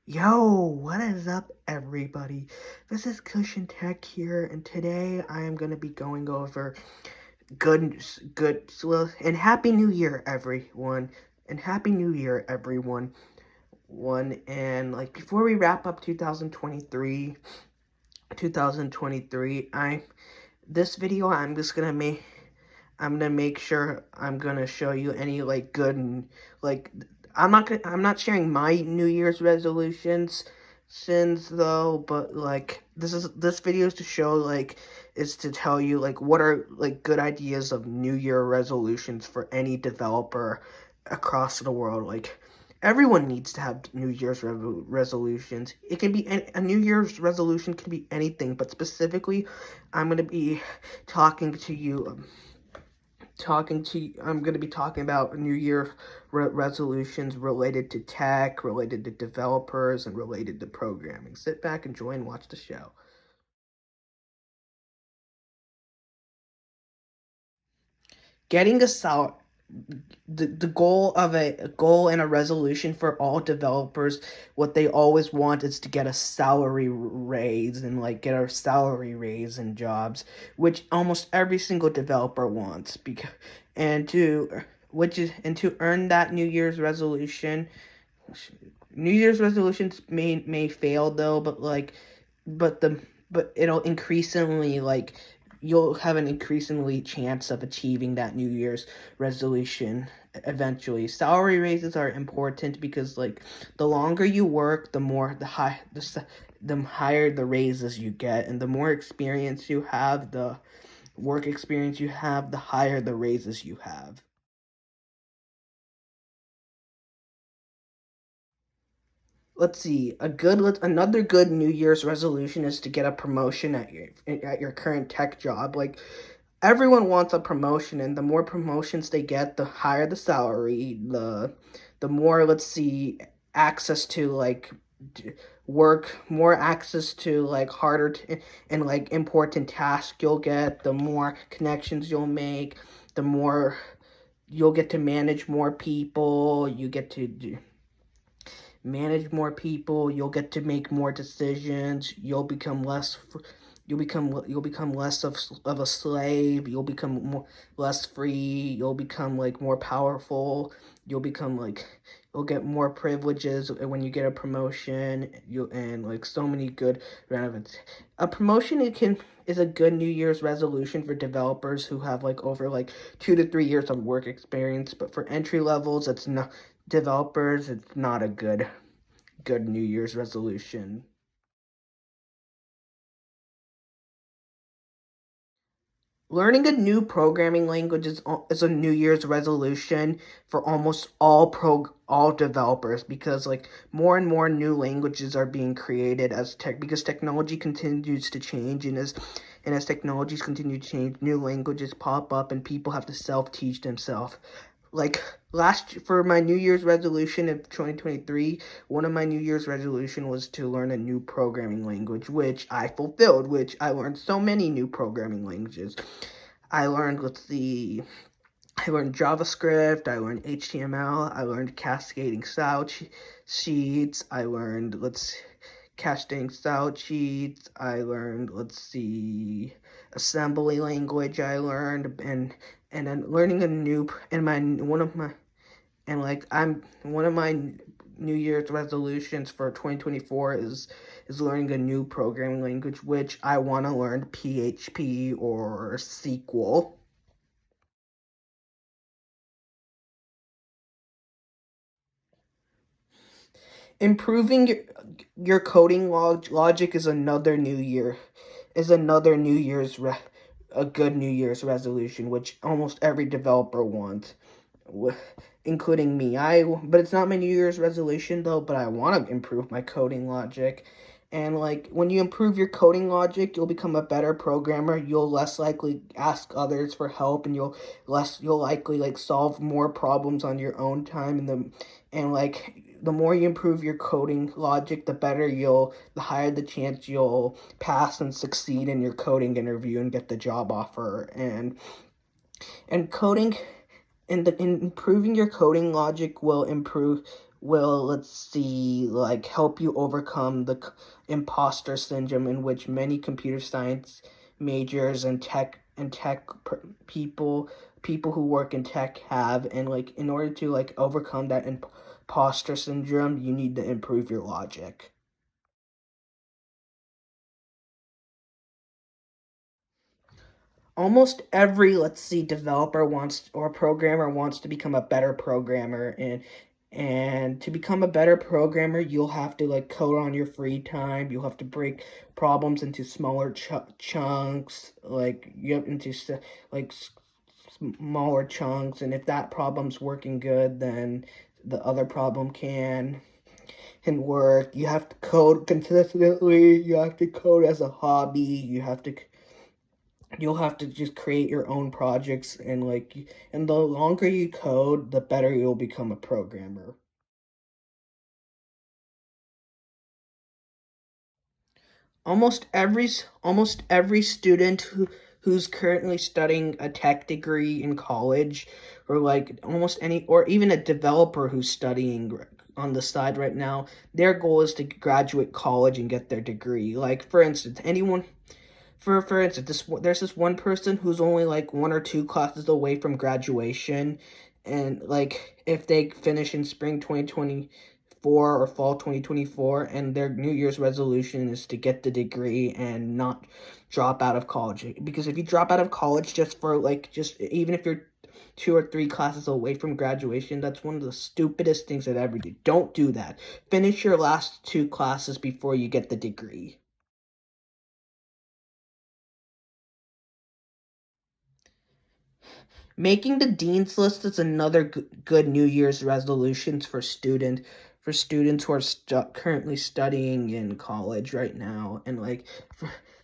Yo, what is up, everybody? This is Cushion Tech here, and today I am going to be going over and Happy New Year, everyone. And Happy New Year, everyone. Before we wrap up 2023, this video, I'm gonna make sure I'm gonna show you any like I'm not sharing my New Year's resolutions since though, but this video is to show is to tell you what are good ideas of New Year resolutions for any developer across the world. Everyone needs to have New Year's resolutions. It can be a New Year's resolution can be anything, but specifically I'm gonna be talking to you I'm going to be talking about New Year resolutions related to tech, related to developers, and related to programming. Sit back, enjoy, and watch the show. Getting a sal the goal of a goal and a resolution for all developers, what they always want is to get a salary raise and get a salary raise in jobs, which almost every single developer wants. And to to earn that New Year's resolutions may fail though, but the but it'll increasingly you'll have an increasingly chance of achieving that New Year's resolution eventually. Salary raises are important because the longer you work, the higher the raises you get, and the more experience you have, the work experience you have, the higher the raises you have. Let's see. Another good New Year's resolution is to get a promotion at your current tech job. Everyone wants a promotion, and the more promotions they get, the higher the salary, the more, let's see, access to work, more access to and important tasks you'll get, the more connections you'll make, the more you'll get to manage more people, you'll get to make more decisions, you'll become less of a slave, less free, you'll become more powerful, you'll get more privileges when you get a promotion, so many good benefits. A promotion is a good New Year's resolution for developers who have over 2 to 3 years of work experience, but for entry levels, it's not a good New Year's resolution. Learning a new programming language is a New Year's resolution for almost all developers, because more and more new languages are being created because technology continues to change, and as technologies continue to change, new languages pop up and people have to self-teach themselves. For my New Year's resolution of 2023, one of my New Year's resolution was to learn a new programming language, which I fulfilled, which I learned so many new programming languages. I learned, I learned JavaScript, I learned HTML, I learned cascading style sheets, I learned, cascading style sheets, I learned, assembly language I learned, and then learning a new, and my, one of my, and one of my New Year's resolutions for 2024 is learning a new programming language, which I want to learn PHP or SQL. Improving your coding logic is another New Year's a good New Year's resolution, which almost every developer wants, including me. But it's not my New Year's resolution though. But I want to improve my coding logic, and when you improve your coding logic, you'll become a better programmer. You'll less likely ask others for help, and you'll likely solve more problems on your own time, the more you improve your coding logic, the higher the chance you'll pass and succeed in your coding interview and get the job offer. And coding and improving your coding logic will, let's see, like help you overcome the imposter syndrome in which many computer science majors and people who work in tech have. And like in order to like overcome that imposter syndrome, you need to improve your logic. Almost every, let's see, developer wants or programmer wants to become a better programmer. And to become a better programmer, you'll have to like code on your free time. You'll have to break problems into smaller chunks, like you have into like smaller chunks. And if that problem's working good, then the other problem can work. You have to code consistently. You have to code as a hobby. You'll have to just create your own projects. And the longer you code, the better you'll become a programmer. Almost every student who's currently studying a tech degree in college, or like almost any, or even a developer who's studying on the side right now, their goal is to graduate college and get their degree. Like for instance, there's this one person who's only like one or two classes away from graduation. And like if they finish in spring 2024 or fall 2024, and their New Year's resolution is to get the degree and not drop out of college. Because if you drop out of college just even if you're 2 or 3 classes away from graduation, that's one of the stupidest things I'd ever do. Don't do that. Finish your last 2 classes before you get the degree. Making the dean's list is another good New Year's resolutions for students who are currently studying in college right now. And like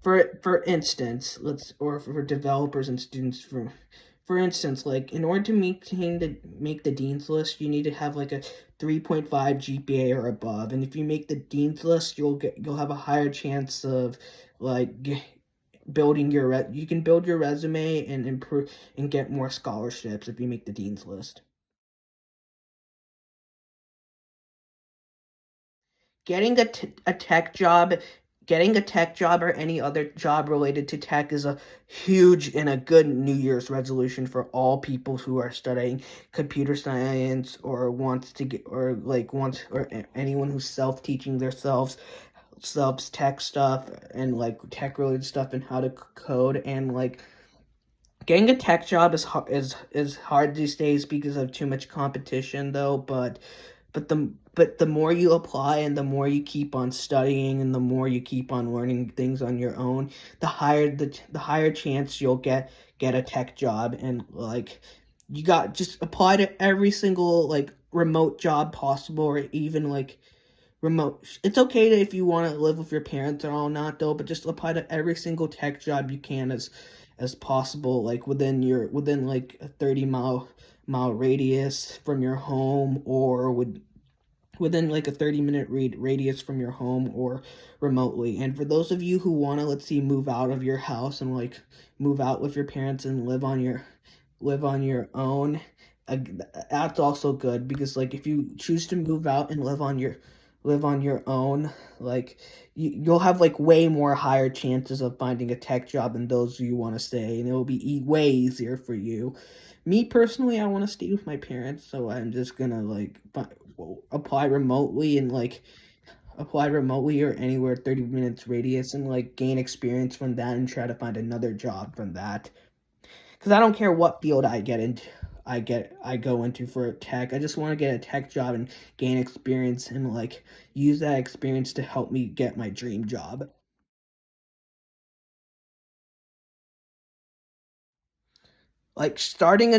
for instance, let's or for developers and students, for instance, like in order to make the dean's list, you need to have like a 3.5 GPA or above. And if you make the dean's list, you'll have a higher chance of like you can build your resume and improve and get more scholarships if you make the dean's list. Getting a tech job, getting a tech job or any other job related to tech is a huge and a good New Year's resolution for all people who are studying computer science or wants to get or anyone who's self-teaching themselves selves tech stuff and like tech related stuff and how to code. And like getting a tech job is hard these days because of too much competition though. But the more you apply and the more you keep on studying and the more you keep on learning things on your own, the higher chance you'll get a tech job. And like you got just apply to every single like remote job possible, or even like remote. It's okay if you want to live with your parents or all not though, but just apply to every single tech job you can as possible, like within like a 30-mile radius from your home, or within like a 30-minute radius from your home, or remotely. And for those of you who want to, let's see, move out of your house and like move out with your parents and live on your own, uh, that's also good. Because like if you choose to move out and live on your own, like you'll have like way more higher chances of finding a tech job than those you want to stay, and it will be way easier for you. Me personally, I want to stay with my parents, so I'm just gonna like apply remotely and like apply remotely or anywhere 30 minutes radius, and like gain experience from that and try to find another job from that. Because I don't care what field I go into for tech. I just want to get a tech job and gain experience and like use that experience to help me get my dream job. Like starting a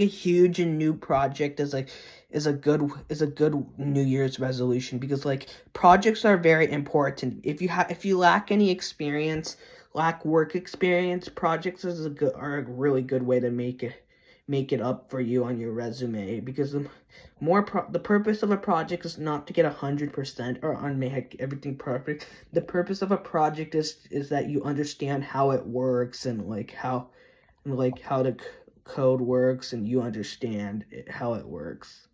huge and new project is a good New Year's resolution. Because like projects are very important. If you lack any experience, lack work experience, projects are a really good way to make it up for you on your resume. Because the purpose of a project is not to get 100% or make everything perfect. The purpose of a project is that you understand how it works, and like how the code works, and you understand how it works.